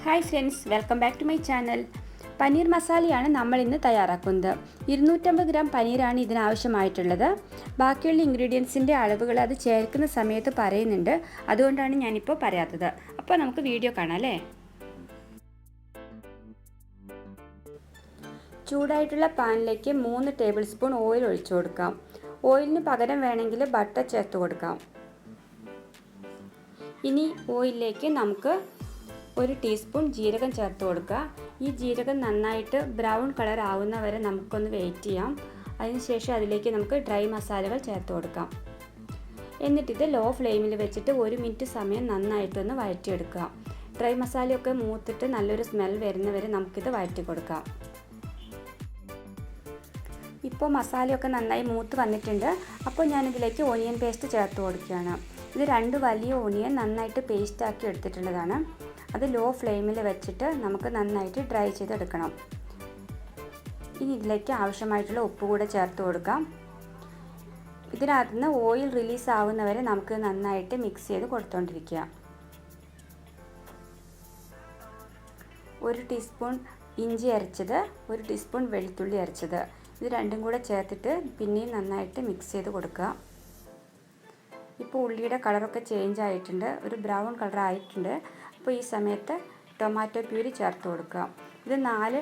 Hi friends, welcome back to my channel. Paneer മസാലയാണ് നമ്മൾ ഇന്ന് തയ്യാറാക്കുന്നത്. 250 ഗ്രാം പനീറാണ് ഇതിനാവശ്യമായിട്ടുള്ളത്. ബാക്കിയുള്ള ഇൻഗ്രീഡിയൻസിൻ്റെ അളവുകൾ അത് ചേർക്കുന്ന സമയത്ത് പറയുന്നുണ്ട്, അതുകൊണ്ടാണ് ഞാനിപ്പോൾ പറയാത്തത്. അപ്പോൾ നമുക്ക് വീഡിയോ കാണാം അല്ലേ. ചൂടായിട്ടുള്ള പാനിലേക്ക് 3 ടേബിൾ സ്പൂൺ ഓയിൽ ഒഴിച്ചു കൊടുക്കാം. ഓയിലിന് പകരം വേണമെങ്കിൽ ബട്ടർ ചേർത്ത് കൊടുക്കാം. ഇനി ഓയിലിലേക്ക് നമുക്ക് 1 ടീസ്പൂൺ ജീരകം ചേർത്ത് കൊടുക്കുക. ഈ ജീരകം നന്നായിട്ട് ബ്രൗൺ കളർ ആവുന്നവരെ നമുക്കൊന്ന് വെയിറ്റ് ചെയ്യാം. അതിനുശേഷം അതിലേക്ക് നമുക്ക് ഡ്രൈ മസാലകൾ ചേർത്ത് കൊടുക്കാം. എന്നിട്ടിത് ലോ ഫ്ലെയിമിൽ വെച്ചിട്ട് 1 മിനിറ്റ് സമയം നന്നായിട്ടൊന്ന് വഴറ്റിയെടുക്കുക. ഡ്രൈ മസാലയൊക്കെ മൂത്തിട്ട് നല്ലൊരു സ്മെൽ വരുന്നവരെ നമുക്കിത് വഴറ്റി കൊടുക്കാം. ഇപ്പോൾ മസാലയൊക്കെ നന്നായി മൂത്ത് വന്നിട്ടുണ്ട്. അപ്പോൾ ഞാനിതിലേക്ക് ഓണിയൻ പേസ്റ്റ് ചേർത്ത് കൊടുക്കുകയാണ്. ഇത് 2 വലിയ ഓണിയൻ നന്നായിട്ട് പേസ്റ്റാക്കി എടുത്തിട്ടുള്ളതാണ്. അത് ലോ ഫ്ലെയിമിൽ വെച്ചിട്ട് നമുക്ക് നന്നായിട്ട് ഡ്രൈ ചെയ്തെടുക്കണം. ഇനി ഇതിലേക്ക് ആവശ്യമായിട്ടുള്ള ഉപ്പ് കൂടെ ചേർത്ത് കൊടുക്കാം. ഇതിനകത്ത് നിന്ന് ഓയിൽ റിലീസ് ആവുന്നവരെ നമുക്ക് നന്നായിട്ട് മിക്സ് ചെയ്ത് കൊടുത്തുകൊണ്ടിരിക്കുക. 1 ടീസ്പൂൺ ഇഞ്ചി അരച്ചത്, 1 ടീസ്പൂൺ വെളുത്തുള്ളി അരച്ചത്, ഇത് രണ്ടും കൂടെ ചേർത്തിട്ട് പിന്നെയും നന്നായിട്ട് മിക്സ് ചെയ്ത് കൊടുക്കുക. ഇപ്പോൾ ഉള്ളിയുടെ കളറൊക്കെ ചേഞ്ച് ആയിട്ടുണ്ട്, ഒരു ബ്രൗൺ കളർ ആയിട്ടുണ്ട്. അപ്പോൾ ഈ സമയത്ത് ടൊമാറ്റോ പ്യൂരി ചേർത്ത് കൊടുക്കുക. ഇത് 4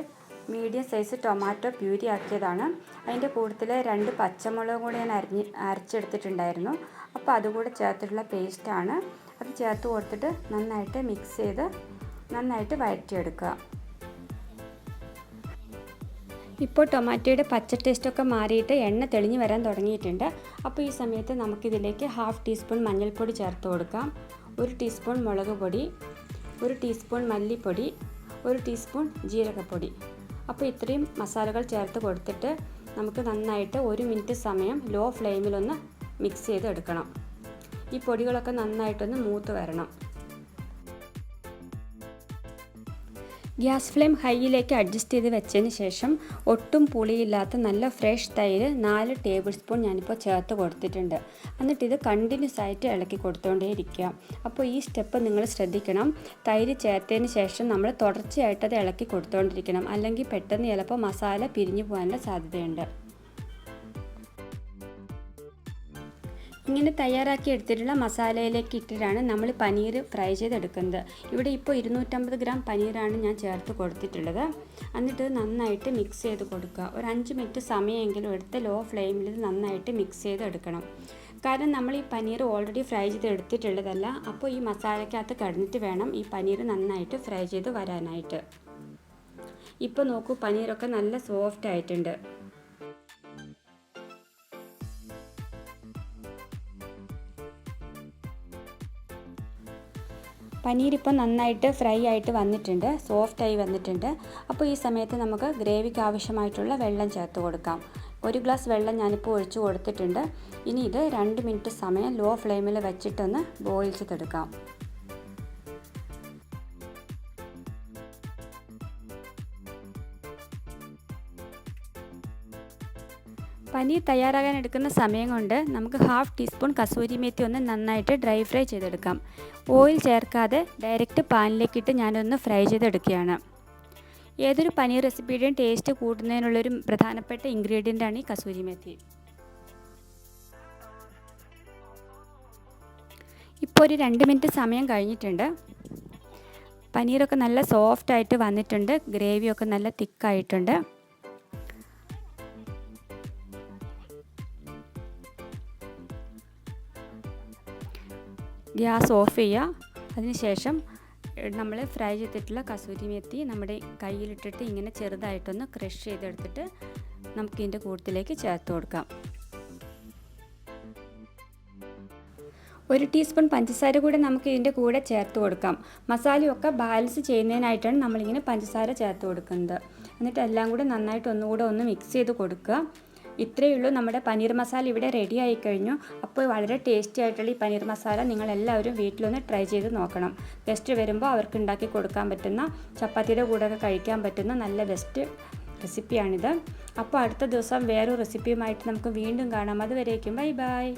മീഡിയം സൈസ് ടൊമാറ്റോ പ്യൂരി ആക്കിയതാണ്. അതിൻ്റെ കൂട്ടത്തിൽ 2 പച്ചമുളകും കൂടി ഞാൻ അരച്ചെടുത്തിട്ടുണ്ടായിരുന്നു. അപ്പോൾ അതുകൂടെ ചേർത്തിട്ടുള്ള പേസ്റ്റാണ്. അത് ചേർത്ത് കൊടുത്തിട്ട് നന്നായിട്ട് മിക്സ് ചെയ്ത് നന്നായിട്ട് വഴറ്റിയെടുക്കുക. ഇപ്പോൾ ടൊമാറ്റോയുടെ പച്ച ടേസ്റ്റൊക്കെ മാറിയിട്ട് എണ്ണ തെളിഞ്ഞ് വരാൻ തുടങ്ങിയിട്ടുണ്ട്. അപ്പോൾ ഈ സമയത്ത് നമുക്കിതിലേക്ക് 1/2 ടീസ്പൂൺ മഞ്ഞൾപ്പൊടി ചേർത്ത് കൊടുക്കാം, 1 ടീസ്പൂൺ മുളക് പൊടി, 1 ടീസ്പൂൺ മല്ലിപ്പൊടി, 1 ടീസ്പൂൺ ജീരകപ്പൊടി. അപ്പോൾ ഇത്രയും മസാലകൾ ചേർത്ത് കൊടുത്തിട്ട് നമുക്ക് നന്നായിട്ട് 1 മിനിറ്റ് സമയം ലോ ഫ്ലെയിമിലൊന്ന് മിക്സ് ചെയ്തെടുക്കണം. ഈ പൊടികളൊക്കെ നന്നായിട്ടൊന്ന് മൂത്ത് വരണം. ഗ്യാസ് ഫ്ലെയിം ഹൈയിലേക്ക് അഡ്ജസ്റ്റ് ചെയ്ത് വെച്ചതിന് ശേഷം ഒട്ടും പുളിയില്ലാത്ത നല്ല ഫ്രഷ് തൈര് 4 ടേബിൾ സ്പൂൺ ഞാനിപ്പോൾ ചേർത്ത് കൊടുത്തിട്ടുണ്ട്. എന്നിട്ടിത് കണ്ടിന്യൂസ് ആയിട്ട് ഇളക്കി കൊടുത്തുകൊണ്ടേയിരിക്കുക. അപ്പോൾ ഈ സ്റ്റെപ്പ് നിങ്ങൾ ശ്രദ്ധിക്കണം. തൈര് ചേർത്തതിന് ശേഷം നമ്മൾ തുടർച്ചയായിട്ടത് ഇളക്കി കൊടുത്തുകൊണ്ടിരിക്കണം, അല്ലെങ്കിൽ പെട്ടെന്ന് ചിലപ്പോൾ മസാല പിരിഞ്ഞു പോകാനുള്ള സാധ്യതയുണ്ട്. ഇങ്ങനെ തയ്യാറാക്കി എടുത്തിട്ടുള്ള മസാലയിലേക്ക് ഇട്ടിട്ടാണ് നമ്മൾ പനീർ ഫ്രൈ ചെയ്തെടുക്കുന്നത്. ഇവിടെ ഇപ്പോൾ 250 ഗ്രാം പനീറാണ് ഞാൻ ചേർത്ത് കൊടുത്തിട്ടുള്ളത്. എന്നിട്ട് നന്നായിട്ട് മിക്സ് ചെയ്ത് കൊടുക്കുക. ഒരു 5 മിനിറ്റ് സമയമെങ്കിലും എടുത്ത് ലോ ഫ്ലെയിമിൽ നന്നായിട്ട് മിക്സ് ചെയ്തെടുക്കണം. കാരണം നമ്മൾ ഈ പനീർ ഓൾറെഡി ഫ്രൈ ചെയ്ത് എടുത്തിട്ടുള്ളതല്ല. അപ്പോൾ ഈ മസാലയ്ക്കകത്ത് കിടന്നിട്ട് വേണം ഈ പനീർ നന്നായിട്ട് ഫ്രൈ ചെയ്ത് വരാനായിട്ട്. ഇപ്പോൾ നോക്കൂ, പനീറൊക്കെ നല്ല സോഫ്റ്റ് ആയിട്ടുണ്ട്. പനീർ ഇപ്പോൾ നന്നായിട്ട് ഫ്രൈ ആയിട്ട് വന്നിട്ടുണ്ട്, സോഫ്റ്റായി വന്നിട്ടുണ്ട്. അപ്പോൾ ഈ സമയത്ത് നമുക്ക് ഗ്രേവിക്ക് ആവശ്യമായിട്ടുള്ള വെള്ളം ചേർത്ത് കൊടുക്കാം. 1 ഗ്ലാസ് വെള്ളം ഞാനിപ്പോൾ ഒഴിച്ചു കൊടുത്തിട്ടുണ്ട്. ഇനി ഇത് 2 മിനിറ്റ് സമയം ലോ ഫ്ലെയിമിൽ വെച്ചിട്ടൊന്ന് ബോയിൽ ചെയ്തെടുക്കാം. പനീർ തയ്യാറാകാൻ എടുക്കുന്ന സമയം കൊണ്ട് നമുക്ക് 1/2 ടീസ്പൂൺ കസൂരി മേത്തി ഒന്ന് നന്നായിട്ട് ഡ്രൈ ഫ്രൈ ചെയ്തെടുക്കാം. ഓയിൽ ചേർക്കാതെ ഡയറക്റ്റ് പാനിലേക്കിട്ട് ഞാനൊന്ന് ഫ്രൈ ചെയ്തെടുക്കുകയാണ്. ഏതൊരു പനീർ റെസിപ്പിയുടെയും ടേസ്റ്റ് കൂട്ടുന്നതിനുള്ളൊരു പ്രധാനപ്പെട്ട ഇൻഗ്രീഡിയൻ്റാണ് ഈ കസൂരി മേത്തി. ഇപ്പോൾ ഒരു 2 മിനിറ്റ് സമയം കഴിഞ്ഞിട്ടുണ്ട്. പനീറൊക്കെ നല്ല സോഫ്റ്റായിട്ട് വന്നിട്ടുണ്ട്, ഗ്രേവിയൊക്കെ നല്ല തിക്കായിട്ടുണ്ട്. ഗ്യാസ് ഓഫ് ചെയ്യുക. അതിനുശേഷം നമ്മൾ ഫ്രൈ ചെയ്തിട്ടുള്ള കസൂരി മേത്തി നമ്മുടെ കയ്യിലിട്ടിട്ട് ഇങ്ങനെ ചെറുതായിട്ടൊന്ന് ക്രഷ് ചെയ്തെടുത്തിട്ട് നമുക്കിതിൻ്റെ കൂട്ടത്തിലേക്ക് ചേർത്ത് കൊടുക്കാം. 1 ടീസ്പൂൺ പഞ്ചസാര കൂടെ നമുക്ക് ഇതിൻ്റെ കൂടെ ചേർത്ത് കൊടുക്കാം. മസാലയൊക്കെ ബാലൻസ് ചെയ്യുന്നതിനായിട്ടാണ് നമ്മളിങ്ങനെ പഞ്ചസാര ചേർത്ത് കൊടുക്കുന്നത്. എന്നിട്ട് എല്ലാം കൂടെ നന്നായിട്ട് ഒന്നുകൂടെ ഒന്ന് മിക്സ് ചെയ്ത് കൊടുക്കുക. ഇത്രയേ ഉള്ളൂ, നമ്മുടെ പനീർ മസാല ഇവിടെ റെഡി ആയി കഴിഞ്ഞു. അപ്പോൾ വളരെ ടേസ്റ്റി ആയിട്ടുള്ള ഈ പനീർ മസാല നിങ്ങളെല്ലാവരും വീട്ടിലൊന്ന് ട്രൈ ചെയ്ത് നോക്കണം. ഗസ്റ്റ് വരുമ്പോൾ അവർക്ക് ഉണ്ടാക്കി കൊടുക്കാൻ പറ്റുന്ന, ചപ്പാത്തിയുടെ കൂടെയൊക്കെ കഴിക്കാൻ പറ്റുന്ന നല്ല ബെസ്റ്റ് റെസിപ്പിയാണിത്. അപ്പോൾ അടുത്ത ദിവസം വേറൊരു റെസിപ്പിയുമായിട്ട് നമുക്ക് വീണ്ടും കാണാം. അതുവരേക്കും ബൈ ബൈ.